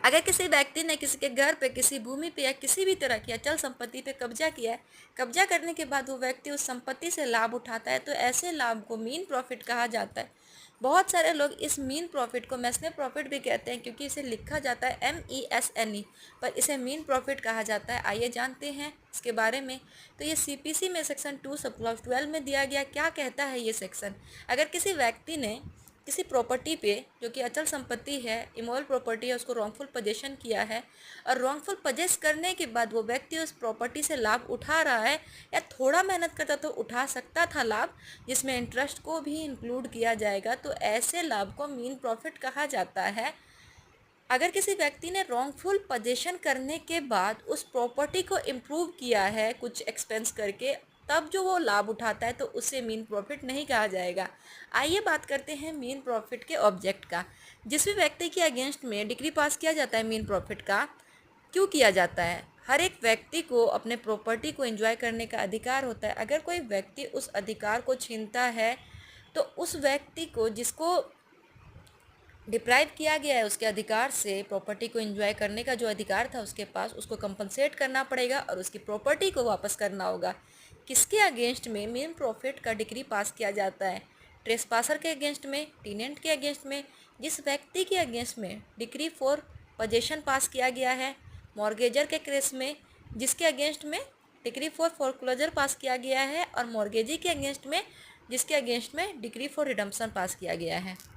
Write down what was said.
अगर किसी व्यक्ति ने किसी के घर पे, किसी भूमि पे या किसी भी तरह की अचल संपत्ति पे कब्जा किया है, कब्जा करने के बाद वो व्यक्ति उस संपत्ति से लाभ उठाता है, तो ऐसे लाभ को मीन प्रॉफिट कहा जाता है। बहुत सारे लोग इस मीन प्रॉफिट को मैसने प्रॉफिट भी कहते हैं, क्योंकि इसे लिखा जाता है MESNE, पर इसे मीन प्रॉफिट कहा जाता है। आइए जानते हैं इसके बारे में। तो ये CPC में सेक्शन 2 सब क्लॉज 12 में दिया गया। क्या कहता है ये सेक्शन? अगर किसी व्यक्ति ने किसी प्रॉपर्टी पे, जो कि अचल संपत्ति है, इमोरल प्रॉपर्टी है, उसको रॉन्गफुल पोजेशन किया है, और रॉन्गफुल पोजेस करने के बाद वो व्यक्ति उस प्रॉपर्टी से लाभ उठा रहा है, या थोड़ा मेहनत करता तो उठा सकता था लाभ, जिसमें इंटरेस्ट को भी इंक्लूड किया जाएगा, तो ऐसे लाभ को मीन प्रॉफिट कहा जाता है। अगर किसी व्यक्ति ने रॉन्गफुल पोजेशन करने के बाद उस प्रॉपर्टी को इम्प्रूव किया है कुछ एक्सपेंस करके, तब जो वो लाभ उठाता है, तो उसे मीन प्रॉफिट नहीं कहा जाएगा। आइए बात करते हैं मीन प्रॉफिट के ऑब्जेक्ट का। जिस भी व्यक्ति के अगेंस्ट में डिक्री पास किया जाता है मीन प्रॉफिट का, क्यों किया जाता है? हर एक व्यक्ति को अपने प्रॉपर्टी को एंजॉय करने का अधिकार होता है। अगर कोई व्यक्ति उस अधिकार को छीनता है, तो उस व्यक्ति को, जिसको डिप्राइव किया गया है उसके अधिकार से, प्रॉपर्टी को एंजॉय करने का जो अधिकार था उसके पास, उसको कंपनसेट करना पड़ेगा और उसकी प्रॉपर्टी को वापस करना होगा। किसके अगेंस्ट में मीन प्रॉफिट का डिक्री पास किया जाता है? ट्रेसपासर के अगेंस्ट में, टीनेंट के अगेंस्ट में, जिस व्यक्ति के अगेंस्ट में डिक्री फॉर पोजेशन पास किया गया है, मॉर्गेजर के केस में, जिसके अगेंस्ट में डिक्री फॉर फोरक्लोजर पास किया गया है, और मॉर्गेजी के अगेंस्ट में, जिसके अगेंस्ट में डिक्री फॉर रिडम्पशन पास किया गया है।